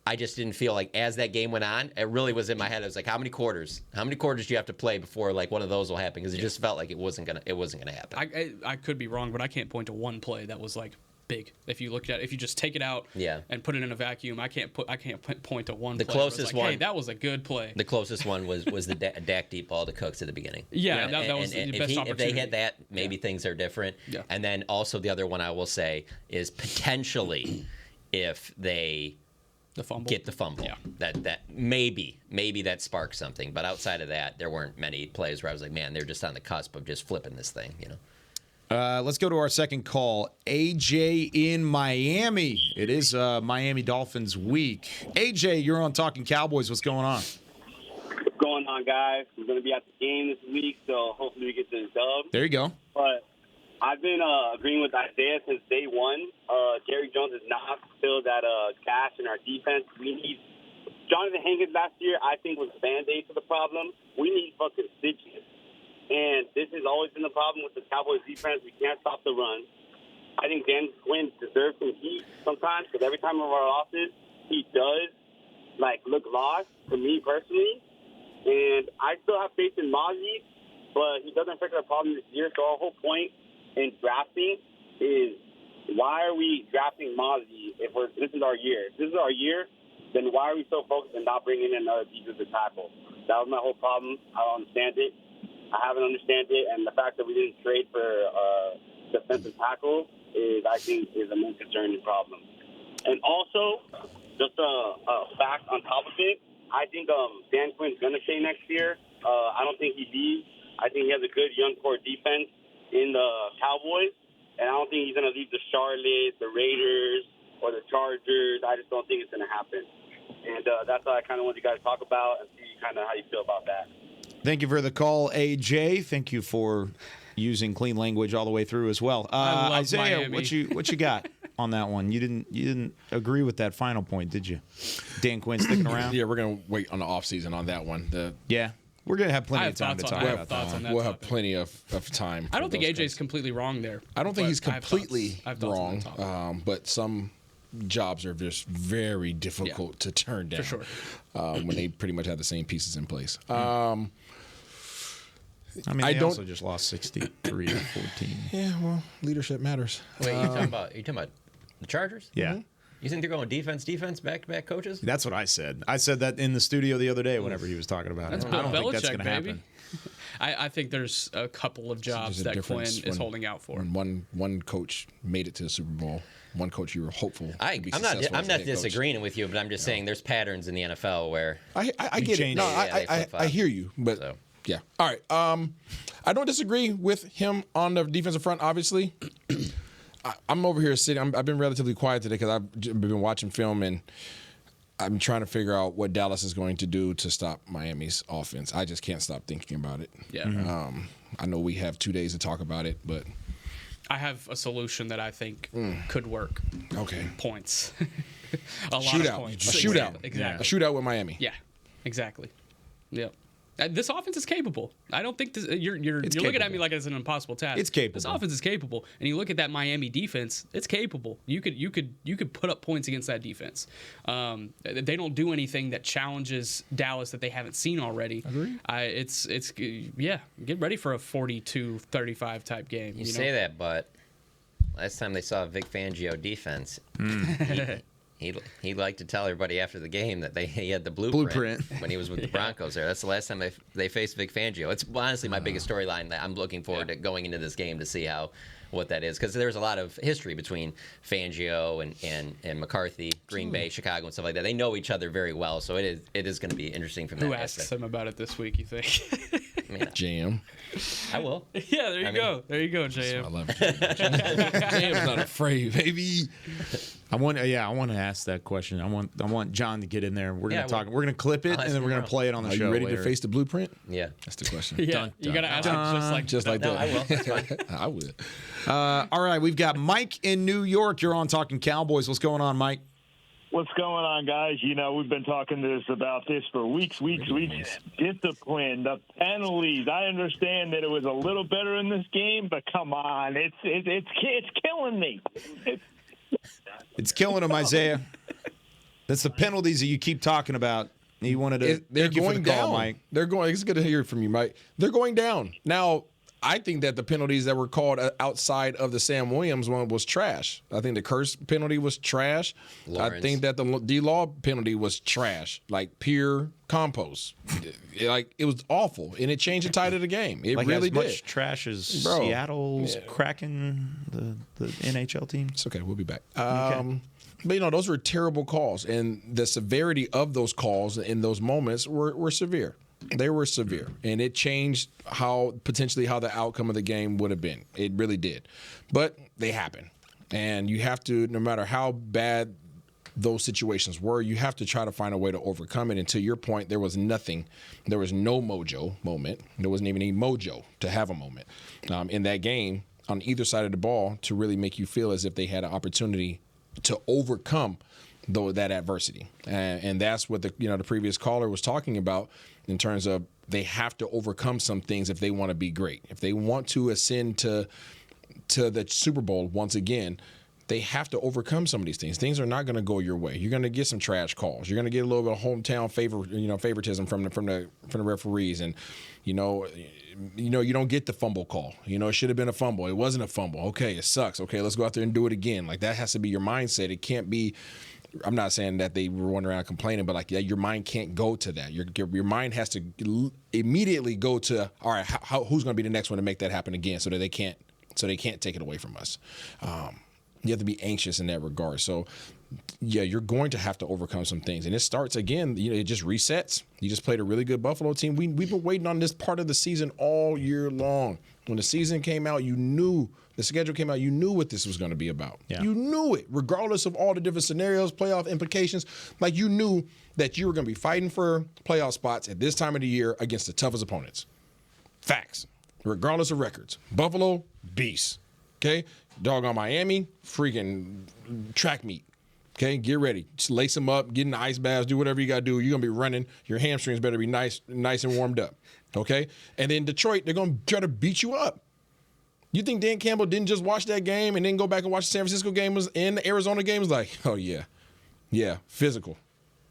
I just didn't feel like, as that game went on, it really was in my head. I was like, how many quarters do you have to play before one of those will happen? Because it just felt like it wasn't gonna happen. I could be wrong, but I can't point to one play that was big. If you just take it out and put it in a vacuum, I can't point to one. The play closest one, hey, that was a good play. The closest one was the Dak deep ball to Cooks at the beginning. Yeah, that was the best opportunity. If they hit that, maybe things are different. Yeah. And then also the other one I will say is potentially if they get the fumble. Yeah. That maybe that sparks something. But outside of that, there weren't many plays where I was like, man, they're just on the cusp of just flipping this thing, Let's go to our second call. AJ in Miami. It is Miami Dolphins week. AJ, you're on Talkin Cowboys. What's going on? What's going on, guys? We're going to be at the game this week, so hopefully we get this dub. There you go. But I've been agreeing with Isaiah since day one. Jerry Jones has not filled that gash in our defense. We need Jonathan Hankins last year, I think, was a Band-Aid for the problem. We need fucking stitches. And this has always been the problem with the Cowboys defense. We can't stop the run. I think Dan Quinn deserves some heat sometimes, because every time of our losses, he does, look lost, to me personally. And I still have faith in Mozzie, but he doesn't fix our problem this year. So our whole point in drafting is, why are we drafting Mozzie if this is our year? If this is our year, then why are we so focused on not bringing in another defensive tackle? That was my whole problem. I don't understand it. I haven't understand it, and the fact that we didn't trade for defensive tackle I think, is a more concerning problem. And also, just a fact on top of it, I think Dan Quinn's going to stay next year. I don't think he leaves. I think he has a good young core defense in the Cowboys, and I don't think he's going to leave the Charlotte, the Raiders, or the Chargers. I just don't think it's going to happen. And that's what I kind of want you guys to talk about and see kind of how you feel about that. Thank you for the call, AJ. Thank you for using clean language all the way through as well. Isaiah, what you got on that one? You didn't agree with that final point, did you? Dan Quinn sticking around? Yeah, we're gonna wait on the offseason on that one. Yeah. We're going to have plenty I of time to have talk about thoughts on that. that We'll have topic. plenty of time. I don't think AJ's completely wrong there. I don't think but he's completely I have thoughts on wrong, that topic. but some jobs are just very difficult to turn down. For sure. When they pretty much have the same pieces in place. I mean, they also just lost 63 to 14. Yeah, well, leadership matters. Wait, you talking about the Chargers? Yeah. Mm-hmm. You think they're going defense, back-to-back coaches? That's what I said. I said that in the studio the other day whenever he was talking about it. I don't think that's going to happen. I think there's a couple of jobs that Quinn is holding out for. When one coach made it to the Super Bowl, one coach you were hopeful. I'm not disagreeing with you, but I'm just saying there's patterns in the NFL where I get it. No, I hear you, but yeah. All right. I don't disagree with him on the defensive front. Obviously, I'm over here sitting. I've been relatively quiet today because I've been watching film and I'm trying to figure out what Dallas is going to do to stop Miami's offense. I just can't stop thinking about it. Yeah. I know we have 2 days to talk about it, but I have a solution that I think could work. Okay. Points. A lot shootout. of points. A shootout. Exactly. A shootout with Miami. Yeah. Exactly. Yep. This offense is capable. I don't think you're looking at me like it's an impossible task. It's capable. This offense is capable, and you look at that Miami defense. It's capable. You could put up points against that defense. They don't do anything that challenges Dallas that they haven't seen already. Agree. Get ready for a 42-35 type game. You say that, but last time they saw a Vic Fangio defense, he liked to tell everybody after the game that he had the blueprint when he was with the Broncos there. That's the last time they faced Vic Fangio. It's honestly my biggest storyline that I'm looking forward to going into this game to see what that is, because there's a lot of history between Fangio and McCarthy, Green Bay, Chicago, and stuff like that. They know each other very well, so it is going to be interesting from that Who aspect. asks him about it this week, you think? JM. I will. Yeah, there you go. There you go, JM. I love JM's not afraid, baby. I want to ask that question. I want John to get in there. We're gonna talk. We're gonna clip it and then we're gonna play it on the show. Are you ready later. to face the blueprint? Yeah, that's the question. Yeah, you gotta ask it just like that. I will. That's fine. I will. All right, we've got Mike in New York. You're on Talking Cowboys. What's going on, Mike? What's going on, guys? You know, we've been talking about this for weeks. Discipline, the penalties. I understand that it was a little better in this game, but come on, it's killing me. It's killing him, Isaiah. That's the penalties that you keep talking about. You wanted to. They're going down, Mike. They're going. It's good to hear from you, Mike. They're going down now. I think that the penalties that were called outside of the Sam Williams one was trash. I think the curse penalty was trash. Lawrence. I think that the D-Law penalty was trash, like pure compost. Like, it was awful, and it changed the tide of the game. It like really as did. much trash as Seattle's cracking the NHL team. It's okay. We'll be back. Okay. But, those were terrible calls, and the severity of those calls in those moments were severe. They were severe, and it changed potentially how the outcome of the game would have been. It really did. But they happen, and you have to, no matter how bad those situations were, you have to try to find a way to overcome it. And to your point, there was nothing. There was no mojo moment. There wasn't even any mojo to have a moment in that game on either side of the ball to really make you feel as if they had an opportunity to overcome that adversity. And that's what the previous caller was talking about in terms of they have to overcome some things if they want to be great. If they want to ascend to the Super Bowl once again, they have to overcome some of these things. Things are not going to go your way. You're going to get some trash calls. You're going to get a little bit of hometown favoritism from the referees, and you don't get the fumble call. It should have been a fumble. It wasn't a fumble. Okay, it sucks. Okay, let's go out there and do it again. Like, that has to be your mindset. It can't be. I'm not saying that they were running around complaining, but like, your mind can't go to that. Your mind has to immediately go to, all right, who's going to be the next one to make that happen again, so they can't take it away from us. You have to be anxious in that regard. So, yeah, you're going to have to overcome some things, and it starts again. It just resets. You just played a really good Buffalo team. We've been waiting on this part of the season all year long. When the season came out, you knew. The schedule came out, you knew what this was going to be about. Yeah. You knew it, regardless of all the different scenarios, playoff implications. Like, you knew that you were going to be fighting for playoff spots at this time of the year against the toughest opponents. Facts, regardless of records. Buffalo, beasts. Okay? Doggone Miami, freaking track meet. Okay, get ready. Just lace them up, get in the ice baths, do whatever you got to do. You're going to be running. Your hamstrings better be nice and warmed up. Okay? And then Detroit, they're going to try to beat you up. You think Dan Campbell didn't just watch that game and then go back and watch the San Francisco game and the Arizona game? Was like, oh, yeah. Yeah, physical.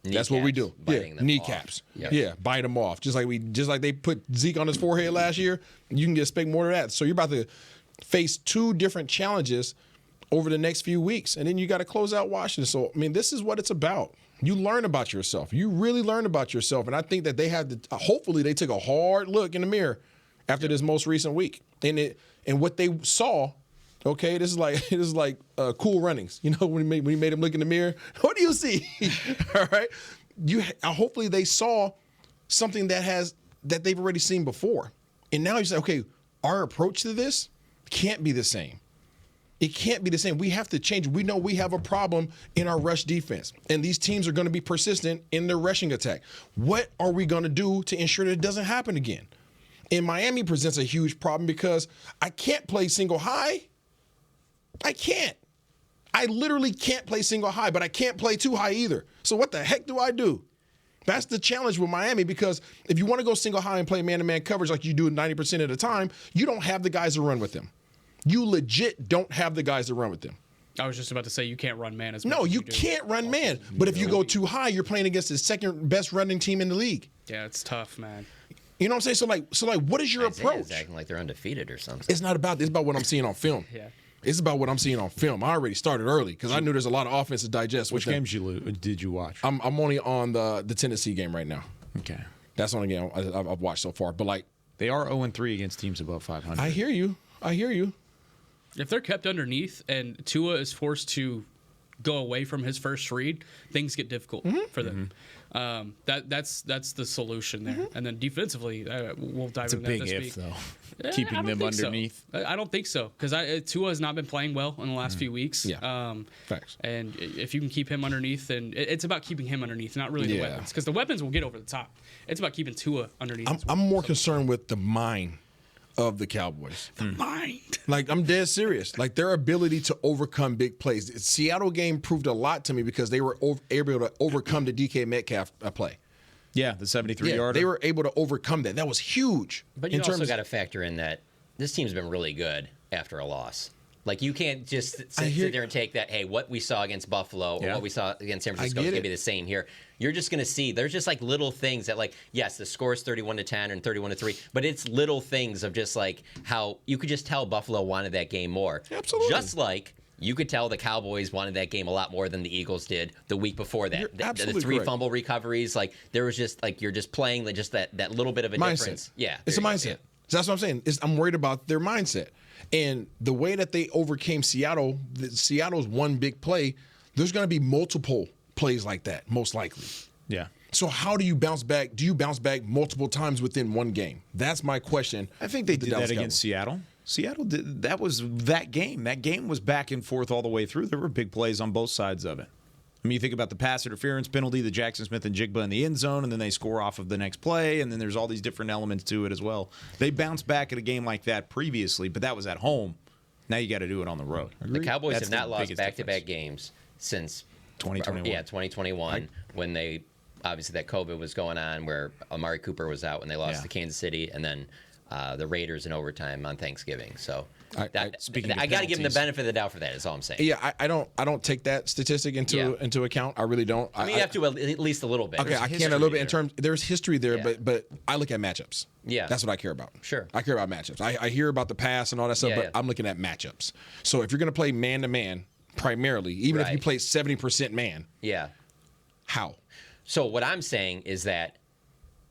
That's what we do. Yeah, kneecaps. Yep. Yeah, bite them off. Just like they put Zeke on his forehead last year, you can expect more of that. So you're about to face 2 different challenges over the next few weeks, and then you got to close out Washington. So, I mean, this is what it's about. You learn about yourself. You really learn about yourself, and I think that they had hopefully they took a hard look in the mirror after this most recent week, and what they saw. Okay, this is like Cool Runnings. You know, when we made him look in the mirror, what do you see? All right, hopefully they saw something that they've already seen before, and now you say, okay, our approach to this can't be the same. It can't be the same. We have to change. We know we have a problem in our rush defense, and these teams are going to be persistent in their rushing attack. What are we going to do to ensure that it doesn't happen again? And Miami presents a huge problem because I can't play single high. I can't. I literally can't play single high, but I can't play too high either. So what the heck do I do? That's the challenge with Miami, because if you want to go single high and play man-to-man coverage like you do 90% of the time, you don't have the guys to run with them. You legit don't have the guys to run with them. I was just about to say you can't run man as much. No, as you can't run man. But if you go too high, you're playing against the second best running team in the league. Yeah, it's tough, man. You know what I'm saying? So like, what is your approach? Isaiah's acting like they're undefeated or something. It's about what I'm seeing on film. Yeah. It's about what I'm seeing on film. I already started early because I knew there's a lot of offense to digest. Which games did you watch? I'm only on the Tennessee game right now. Okay. That's the only game I've watched so far. But like, they are 0-3 against teams above 500. I hear you. If they're kept underneath and Tua is forced to go away from his first read, things get difficult for them. That's the solution there. And then defensively, we'll dive into that this week. It's a big if, though. Keeping them underneath. So. I don't think so, because Tua has not been playing well in the last few weeks. Yeah. Facts. And if you can keep him underneath, and it's about keeping him underneath, not really the weapons, because the weapons will get over the top. It's about keeping Tua underneath. I'm more concerned with the mind of the Cowboys. The mind. Like, I'm dead serious. Like, their ability to overcome big plays. The Seattle game proved a lot to me because they were able to overcome the DK Metcalf play. Yeah, the 73-yarder. They were able to overcome that. That was huge. But you also got to factor in that this team's been really good after a loss. Like, you can't just sit there and take that, hey, what we saw against Buffalo or what we saw against San Francisco is going to be the same here. You're just going to see, there's just like little things that, like, yes, the score is 31-10 and 31-3, but it's little things of just like how you could just tell Buffalo wanted that game more. Absolutely. Just like you could tell the Cowboys wanted that game a lot more than the Eagles did the week before that. The 3 fumble recoveries, like, there was just, like, you're just playing just that little bit of a difference. Yeah. It's a mindset. So that's what I'm saying. I'm worried about their mindset. And the way that they overcame Seattle's one big play, there's going to be multiple plays like that, most likely. Yeah. So how do you bounce back? Do you bounce back multiple times within one game? That's my question. I think they did that against Seattle. Seattle did. That was that game. That game was back and forth all the way through. There were big plays on both sides of it. I mean, you think about the pass interference penalty, the Jackson Smith and Jigba in the end zone, and then they score off of the next play, and then there's all these different elements to it as well. They bounced back at a game like that previously, but that was at home. Now you got to do it on the road. The Cowboys have not lost back-to-back games since 2021. Yeah, 2021, when they obviously that COVID was going on, where Amari Cooper was out when they lost to Kansas City, and then the Raiders in overtime on Thanksgiving. So I got to give them the benefit of the doubt for that. Is all I'm saying. Yeah, I don't take that statistic into account. I really don't. I mean, you have to at least a little bit. Okay, I can a little bit in terms. There's history there, but I look at matchups. Yeah, that's what I care about. Sure, I care about matchups. I hear about the pass and all that stuff, but I'm looking at matchups. So if you're going to play man to man primarily, even if you play 70% man, how? So what I'm saying is that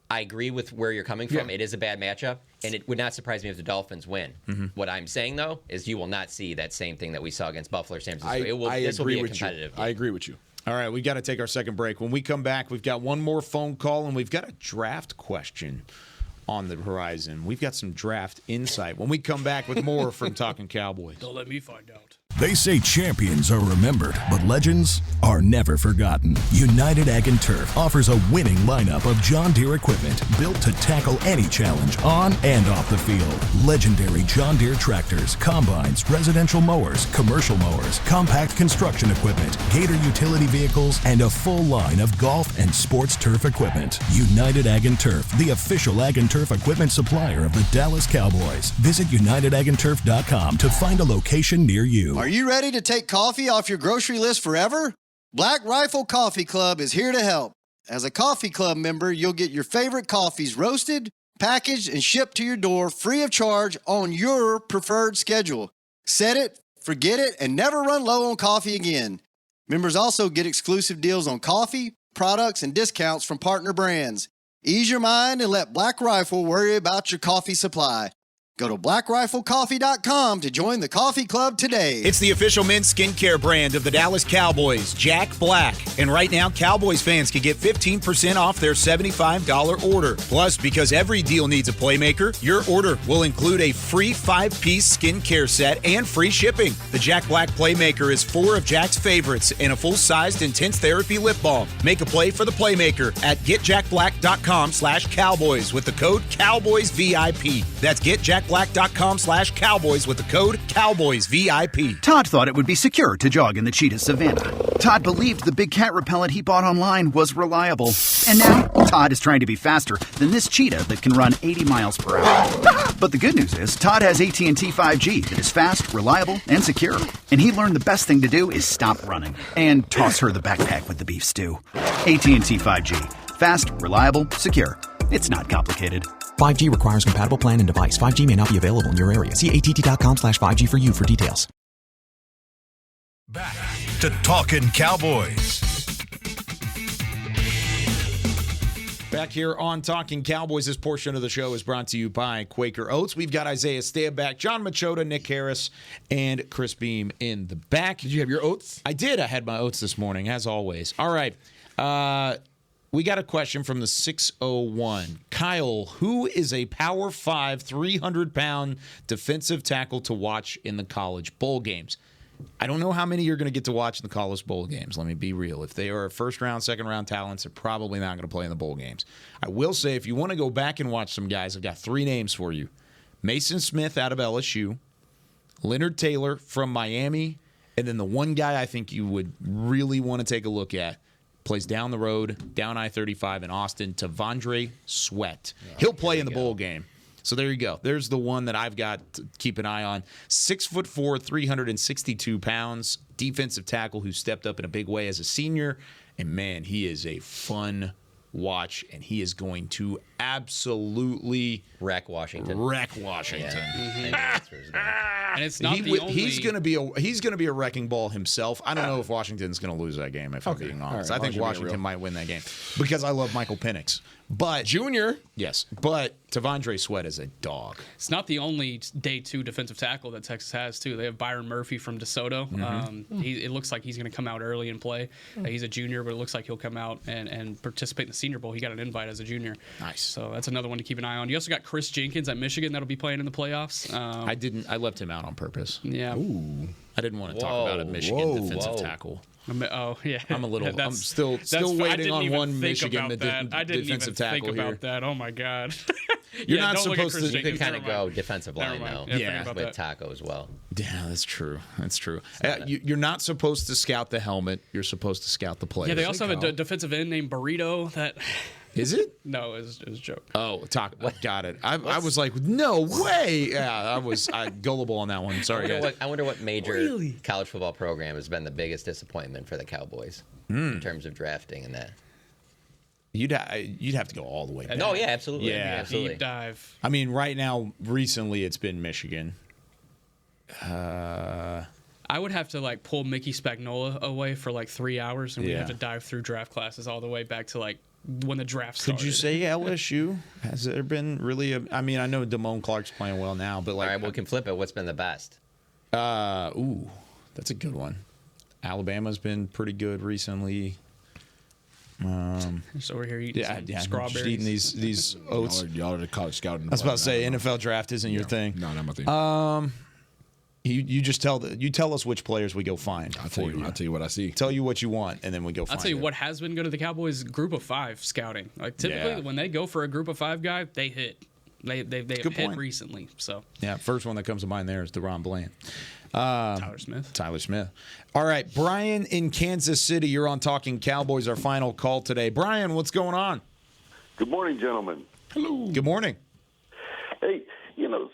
I agree with where you're coming from. It is a bad matchup, and it would not surprise me if the Dolphins win. What I'm saying, though, is you will not see that same thing that we saw against Buffalo or San Francisco. This will be a competitive game. I agree with you. All right, we've got to take our second break. When we come back, we've got one more phone call, and we've got a draft question on the horizon. We've got some draft insight when we come back with more from Talkin' Cowboys. Don't let me find out. They say champions are remembered, but legends are never forgotten. United Ag & Turf offers a winning lineup of John Deere equipment built to tackle any challenge on and off the field. Legendary John Deere tractors, combines, residential mowers, commercial mowers, compact construction equipment, Gator utility vehicles, and a full line of golf and sports turf equipment. United Ag & Turf, the official Ag & Turf equipment supplier of the Dallas Cowboys. Visit UnitedAgAndTurf.com to find a location near you. Are you ready to take coffee off your grocery list forever? Black Rifle Coffee Club is here to help. As a coffee club member, you'll get your favorite coffees roasted, packaged, and shipped to your door free of charge on your preferred schedule. Set it, forget it, and never run low on coffee again. Members also get exclusive deals on coffee, products, and discounts from partner brands. Ease your mind and let Black Rifle worry about your coffee supply. Go to blackriflecoffee.com to join the coffee club today. It's the official men's skincare brand of the Dallas Cowboys, Jack Black. And right now, Cowboys fans can get 15% off their $75 order. Plus, because every deal needs a playmaker, your order will include a free 5-piece skincare set and free shipping. The Jack Black Playmaker is 4 of Jack's favorites and a full-sized intense therapy lip balm. Make a play for the playmaker at getjackblack.com/Cowboys with the code CowboysVIP. That's getjackblack.com/Cowboys with the code CowboysVIP. Todd thought it would be secure to jog in the cheetah savanna. Todd believed the big cat repellent he bought online was reliable. And now, Todd is trying to be faster than this cheetah that can run 80 miles per hour. But the good news is, Todd has AT&T 5G that is fast, reliable, and secure. And he learned the best thing to do is stop running and toss her the backpack with the beef stew. AT&T 5G. Fast, reliable, secure. It's not complicated. 5G requires compatible plan and device. 5G may not be available in your area. See att.com/5G for you for details. Back to Talkin' Cowboys. Back here on Talking Cowboys, this portion of the show is brought to you by Quaker Oats. We've got Isaiah Stanback, John Machota, Nick Harris, and Chris Beam in the back. Did you have your oats? I did. I had my oats this morning, as always. All right. We got a question from the 601. Kyle, who is a Power 5, 300-pound defensive tackle to watch in the college bowl games? I don't know how many you're going to get to watch in the college bowl games. Let me be real. If they are first-round, second-round talents, they're probably not going to play in the bowl games. I will say, if you want to go back and watch some guys, I've got 3 names for you. Mason Smith out of LSU, Leonard Taylor from Miami, and then the one guy I think you would really want to take a look at, plays down the road, down I-35 in Austin, Tavondre Sweat. He'll play in the bowl game. So there you go. There's the one that I've got to keep an eye on. 6'4", 362 pounds, defensive tackle who stepped up in a big way as a senior. And, man, he is a fun watch, and he is going to absolutely wreck Washington. Yeah. And it's not the only. He's going to be a wrecking ball himself. I don't know if Washington's going to lose that game. If I'm being honest, right. I think Washington might win that game because I love Michael Penix. But Junior, yes, but Tavondre Sweat is a dog. It's not the only day 2 defensive tackle that Texas has too. They have Byron Murphy from DeSoto. It looks like he's going to come out early and play. He's a junior, but it looks like he'll come out and participate in the Senior Bowl. He got an invite as a junior. Nice. So that's another one to keep an eye on. You also got Chris Jenkins at Michigan that'll be playing in the playoffs. I left him out on purpose. Yeah. Ooh. I didn't want to talk about a Michigan defensive tackle. Oh yeah, I'm still waiting on one Michigan defensive tackle here. Think about that. Oh my God. You're not supposed to. You could kind of go defensive line though. Yeah, with Taco as well. Yeah, that's true. You're not supposed to scout the helmet. You're supposed to scout the players. Yeah, they also have a defensive end named Burrito. That is it? No, it was a joke. Oh, got it. I was like, no way. Yeah, I was gullible on that one. Sorry, guys. I wonder what major college football program has been the biggest disappointment for the Cowboys in terms of drafting and that. You'd have to go all the way back. No, yeah, absolutely. Yeah, absolutely. Deep dive. I mean, right now, recently, it's been Michigan. I would have to pull Mickey Spagnola away for 3 hours, and we'd have to dive through draft classes all the way back to when the draft started. Could you say LSU? Has there been really I know Damone Clark's playing well now, but all right, we can flip it. What's been the best? That's a good one. Alabama's been pretty good recently. Just over here eating strawberries. Just eating these oats. Y'all are the college scouting. I was about to say NFL draft isn't your thing. No, not my thing. You just tell us which players we go find. I'll tell you what I see. Tell you what you want, and then we go find I'll tell you it. what has been good to the Cowboys group of 5 scouting. Like typically when they go for a group of 5 guy, they hit. They've hit recently. So yeah, first one that comes to mind there is DeRon Bland. Tyler Smith. All right, Brian in Kansas City. You're on Talking Cowboys, our final call today. Brian, what's going on? Good morning, gentlemen. Hello. Good morning. Hey,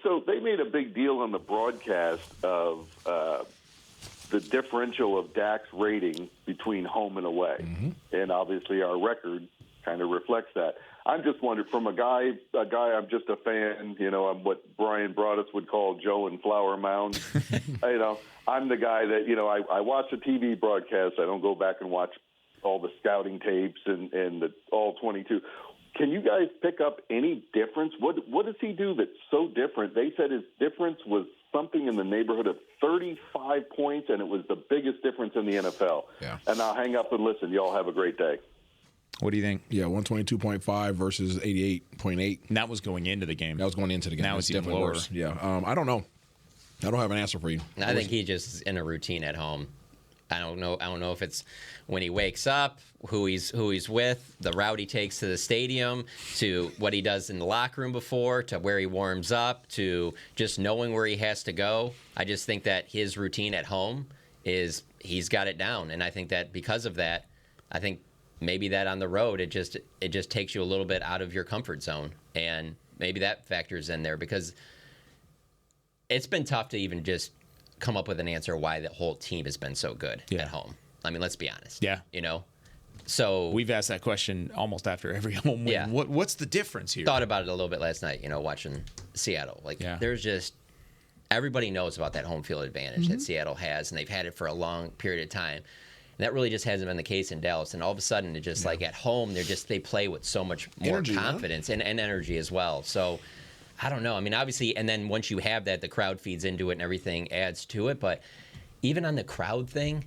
so they made a big deal on the broadcast of the differential of Dak's rating between home and away. Mm-hmm. And obviously our record kind of reflects that. I'm just wondering, from a guy I'm just a fan, I'm what Brian Broaddus would call Joe and Flower Mound. I'm the guy that, I watch a TV broadcast. I don't go back and watch all the scouting tapes and all 22. Can you guys pick up any difference? What does he do that's so different? They said his difference was something in the neighborhood of 35 points, and it was the biggest difference in the NFL. Yeah. And I'll hang up and listen. Y'all have a great day. What do you think? Yeah, 122.5 versus 88.8. And that was going into the game. That was going into the game. Now it's even definitely lower. Worse. Yeah, I don't know. I don't have an answer for you. I think he just is in a routine at home. I don't know if it's when he wakes up, who he's with, the route he takes to the stadium, to what he does in the locker room before, to where he warms up, to just knowing where he has to go. I just think that his routine at home is he's got it down, and I think that because of that, I think maybe that on the road it just takes you a little bit out of your comfort zone, and maybe that factors in there because it's been tough to even just come up with an answer why the whole team has been so good at home. I mean, let's be honest. Yeah. So we've asked that question almost after every home win. Yeah. What's the difference here? Thought about it a little bit last night, watching Seattle. There's just everybody knows about that home field advantage that Seattle has, and they've had it for a long period of time. And that really just hasn't been the case in Dallas. And all of a sudden, it just like at home, they play with so much more Energy, confidence and energy as well. So I don't know. I mean, obviously, and then once you have that, the crowd feeds into it and everything adds to it. But even on the crowd thing,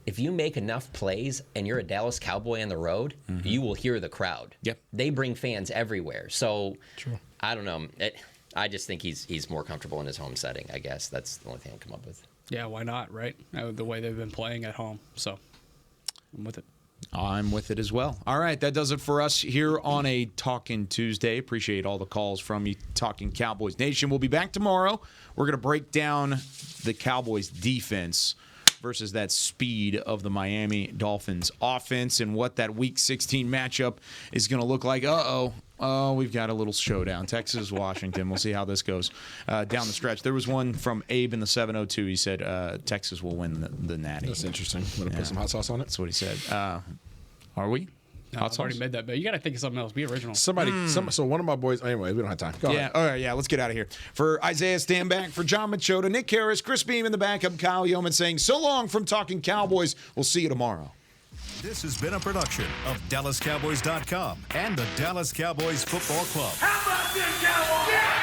if you make enough plays and you're a Dallas Cowboy on the road, you will hear the crowd. Yep. They bring fans everywhere. So True. I don't know. I just think he's more comfortable in his home setting, I guess. That's the only thing I come up with. Yeah, why not, right? The way they've been playing at home. So I'm with it. I'm with it as well. All right, that does it for us here on a Talkin' Tuesday. Appreciate all the calls from you, Talking Cowboys Nation. We'll be back tomorrow. We're going to break down the Cowboys defense versus that speed of the Miami Dolphins offense and what that Week 16 matchup is going to look like. Oh, we've got a little showdown. Texas, Washington. We'll see how this goes down the stretch. There was one from Abe in the 702. He said Texas will win the Natty. That's interesting. Want to put some hot sauce on it? That's what he said. Are we? No, I've already made that bet. You got to think of something else. Be original. So one of my boys. Anyway, we don't have time. Go ahead. All right. Yeah. Let's get out of here. For Isaiah Stanback, for John Machota, Nick Harris, Chris Beam in the backup, Kyle Yeoman saying so long from Talking Cowboys. We'll see you tomorrow. This has been a production of DallasCowboys.com and the Dallas Cowboys Football Club. How about this, Cowboys? Yeah!